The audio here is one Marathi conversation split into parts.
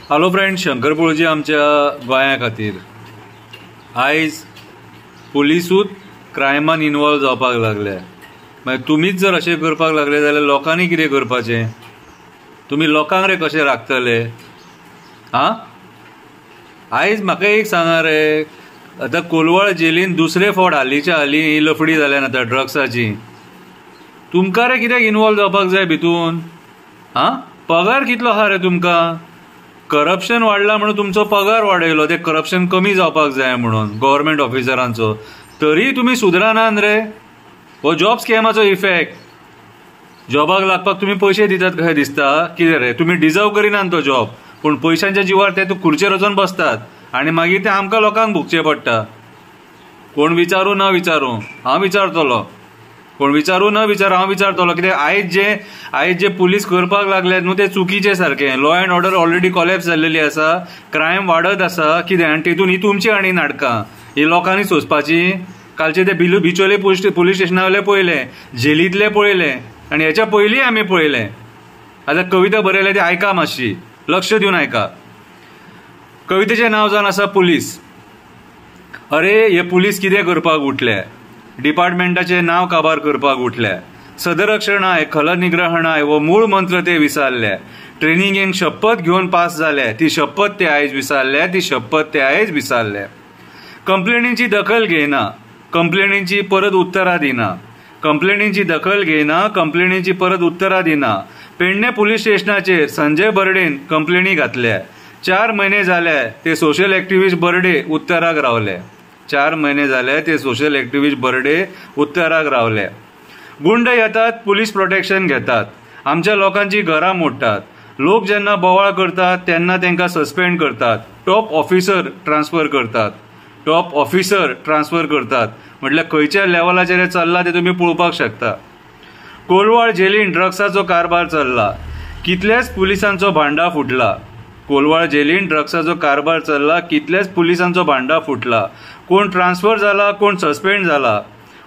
हॅलो फ्रेंड, शंकर पळजी आमच्या गोंया खातीर आयज पुलिसूच क्रायमान इन्वॉल्व जावपाक लागले। मागीर तुमीच जर अशें करपाक लागले जाल्यार लोकांनी कितें करपाचें? तुमी लोकांक रे कशें राखतले? आयज म्हाका एक सांगा रे, आतां कोलवाळ जेलीन दुसरे फावट हालींच्या हालीं ही लफडी जाल्यान आतां ड्रग्साची। तुमकां रे कित्याक इन्वॉल्व जावपाक जाय भितून? पगार कितलो आहा रे तुमकां? करप्शन वाडला म्हणून तुमचो पगार वाडयलो, ते करप्शन कमी जावपाक जाय म्हणून गव्हर्मेंट ऑफिसरांचो, तरी तुमी सुदरनात रे। हो जॉब स्कॅमाचो इफेक्ट। जॉबाक लागपाक तुमी पयशे दितात कशें दिसता? कितें रे, तुमी डिजर्व करिनात तो जॉब, पूण पयशांच्या जिवार ते खुर्चेर वचून बसतात आनी मागीर ते आमकां लोकांक भोगचें पडटा। कोण विचारू न विचारू हांव विचारतलो, कोण विचारू न विचारू हांव विचारतलो, कित्याक आयज जे पुलीस करपाक लागल्यात न्हू ते चुकीचे सारकें। Law and order already collapse जाल्लेली आसा, क्रायम वाडत आसा, कितें आनी तितून ही तुमची आनी नाटकां ही लोकांनी सोंसपाची। कालचे ते बिचोले पुलीस स्टेशना वयले पळयले, जेलींतले पळयले आनी हेच्या पयलीं आमी पळयले। आतां कविता बरयल्या ती आयका, मातशी लक्ष दिवन आयका। कवितेचें नांव जावन आसा पुलीस। अरे हे पुलीस कितें करपाक उठले? डिपार्टमेंटाचें नांव काबार करपाक उठले। सदरक्षणाय, खलनिग्रहणाय वो मूळ मंत्र ते विसारले। ट्रेनिंगेक शपथ घेवन पास जाले, ती शपथ ते आयज विसारले, ती शपथ ते आयज विसारले। कंप्लेनींची दखल घेयना, कंप्लेनींची परत उतरां दिना, कंप्लेनींची दखल घेयना, कंप्लेनींची परत उतरां दिना। पेडणे पुलीस स्टेशनाचेर संजय बर्डेन कंप्लेनी घातल्या। 4 म्हयने जाले ते सोशल एक्टिविस्ट बर्डे उत्तराक रावले। 4 म्हयने जाले ते सोशल एक्टिविस्ट बर्डे उत्तराक रावले। गुंड येतात, पुलीस प्रोटेक्शन घेतात, आमच्या लोकांची घरां मोडटात। लोक जेन्ना बोवाळ करतात तेन्ना तांकां सस्पेंड करतात, टॉप ऑफिसर ट्रान्सफर करतात, टॉप ऑफिसर ट्रान्सफर करतात। म्हटल्यार खंयच्या लेवलाचेर चल्ला ते तुमी पळोवपाक शकता। कोलवाळ जेलीन ड्रग्साचो कारबार चल्ला, कितलेच पुलिसांचो भांडा फुटला। कोलवाळ जेलीन ड्रग्साचो कारबार चल्ला, कितलेच पुलिसांचो भांडा फुटला। कोण ट्रान्सफर जाला, कोण सस्पेंड जाला,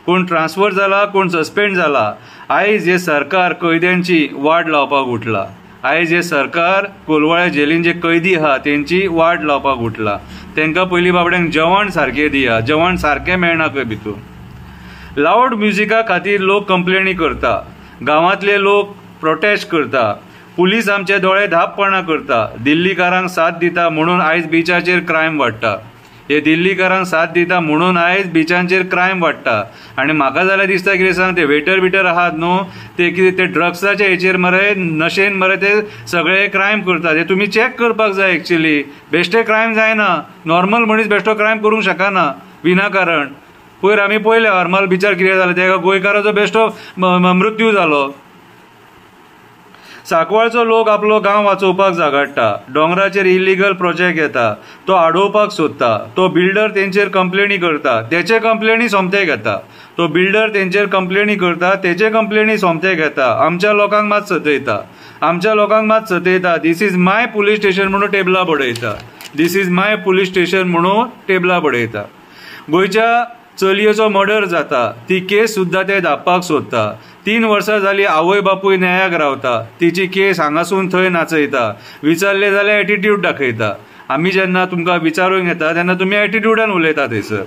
कोण ट्रान्सफर जाला, कोण सस्पेंड जाला। आयज हे सरकार कैद्यांची वाट लावपाक उठला। आयज हे सरकार कोलवाळे जेलीन जे कैदी आहा तेंची वाट लावपाक उठला। तांकां पयलीं बाबड्यांक जेवण सारकें दिया, जेवण सारकें मेळना खंय भितून। लावड म्युजिका खातीर लोक कंप्लेनी करता, गांवांतले लोक प्रोटेस्ट करता, पुलीस आमचे दोळे धापपणा करता। दिल्लीकारांक साथ दिता म्हणून आयज बिचाचेर क्रायम वाडटा, हे दिल्लीकारांक साथ दिता म्हणून आयज बिचांचेर क्रायम वाडटा। आनी म्हाका जाल्यार दिसता कितें सांग, ते वेटर आहात न्हू, ते कितें ते ड्रग्साच्या हेचेर मरे नशेन मरे ते सगळे क्रायम करतात। हे तुमी चॅक करपाक जाय। एक्चुअली बेश्टे क्रायम जायना, नॉर्मल मनीस बेश्टो क्रायम करूंक शकना विनाकारण। पयर आमी पळयलें हरमल बिचार कितें जालें, तेका गोंयकाराचो बेश्टो मृत्यू जालो। सांकवाळचो लोक आपलो गांव वाचोवपाक झगडटा, दोंगराचेर इल्लीगल प्रोजेक्ट येता, तो आडोवपाक सोदता, तो बिल्डर तेंचेर कंप्लेनी करता, तेचे कंप्लेनी सोमते घेता, तो बिल्डर तेंचेर कंप्लेनी करता, तेचे कंप्लेनी सोमते घेता। आमच्या लोकांक मात सतयता, आमच्या लोकांक मात सतयता। This is my police station म्हणून टेबला बडयता, this is my police station म्हणून टेबला बडयता। गोंयच्या चलयेचो मर्डर जाता, ती केस सुद्दां ते धापपाक सोदता। 3 वर्सां जालीं आवय बापूय न्यायाक रावता, तिची केस हांगासून थंय नाचयता, विचारले जाल्यार एटिट्यूड दाखयता। आमी जेन्ना तुमकां विचारूंक येता तेन्ना तुमी एटिट्यूडान उलयता थंयसर।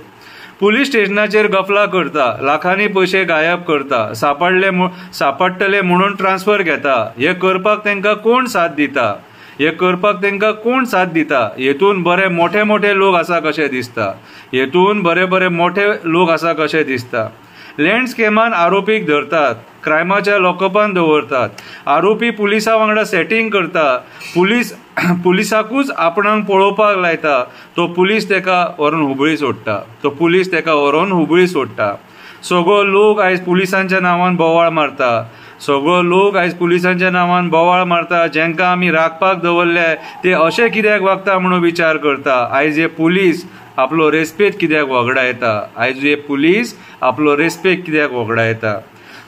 पुलीस स्टेशनाचेर गफला करता, लाखांनी पयशे गायब करता, सापडटले म्हणून ट्रान्सफर घेता। हे करपाक तांकां कोण साथ दिता? हे करपाक तांकां कोण साथ दिता? हेतून बरे मोठे मोठे लोक आसा कशें दिसता, हेतून बरे मोठे लोक आसा कशें दिसता। लँड स्कॅमान आरोपीक धरतात, क्रायमाच्या लॉकअपान दवरतात, आरोपी पुलिसां वांगडा सेटींग करता, पुलिसाकूच आपणाक पळोवपाक लायता, तो पुलीस तेका व्हरून हुबळी सोडटा, तो पुलीस तेका व्हरून हुबळी सोडटा। सगळो लोक आयज पुलिसांच्या नांवान बोवाळ मारता, सगळो लोक आयज पुलिसांच्या नांवान बोवाळ मारता। जेंकां आमी राखपाक दवरले ते अशें कित्याक वागता म्हणून विचार करता। आयज हे पुलीस आपलो रेस्पेद कित्याक वगडायता, आयज हे पुलीस आपलो रेस्पेद कित्याक वगडायता।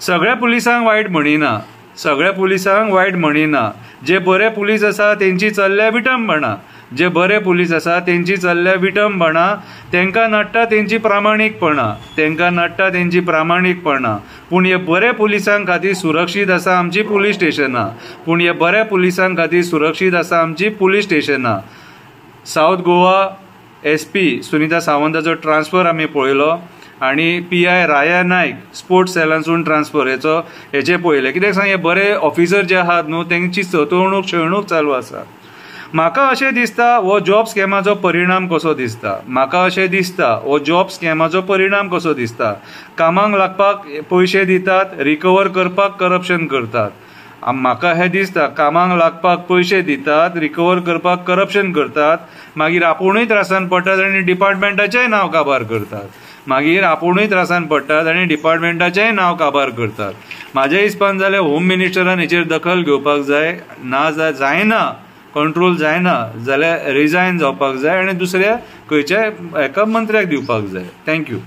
सगळ्या पुलिसांक वायट म्हणिना, सगळ्या पुलिसांक वायट म्हणिना। जे बरे पुलीस आसा तेंची चल्ल्या विटंबना, जे बरे पुलीस आसा तेंची चल्ल्या विटंबना, तांकां नडटा तेंची प्रामाणीकपणां, पूण हे बरे पुलिसां खातीर सुरक्षीत आसा आमची पुलीस स्टेशनां, सावथ गोवा SP सुनीता सावंताचो ट्रान्सफर आमी पळयलो आनी PI राया नायक स्पोर्ट्स सेलांसून ट्रान्सफर हेचे पळयले. कित्याक सांग, हे बरे ऑफिसर जे आहात न्हू तेंची सतवणूक शेवणूक चालू आसा. म्हाका अशें दिसता हो जॉब स्कॅमाचो परिणाम कसो दिसता. कामाक लागपाक पयशे दितात, रिकवर करपाक करप्शन करतात. म्हाका हें दिसता, कामाक लागपाक पयशे दितात, रिकवर करपाक करप्शन करतात, मागीर आपुणूय त्रासान पडटात आनी डिपार्टमेंटाचेंय नांव काबार करतात. म्हाज्या हिसपान जाल्यार होम मिनिस्टरान हेचेर दखल घेवपाक जाय. जायना, कंट्रोल जायना जाल्यार रिजायन जावपाक जाय आनी दुसऱ्या खंयच्याय मंत्र्याक दिवपाक जाय. थँक्यू.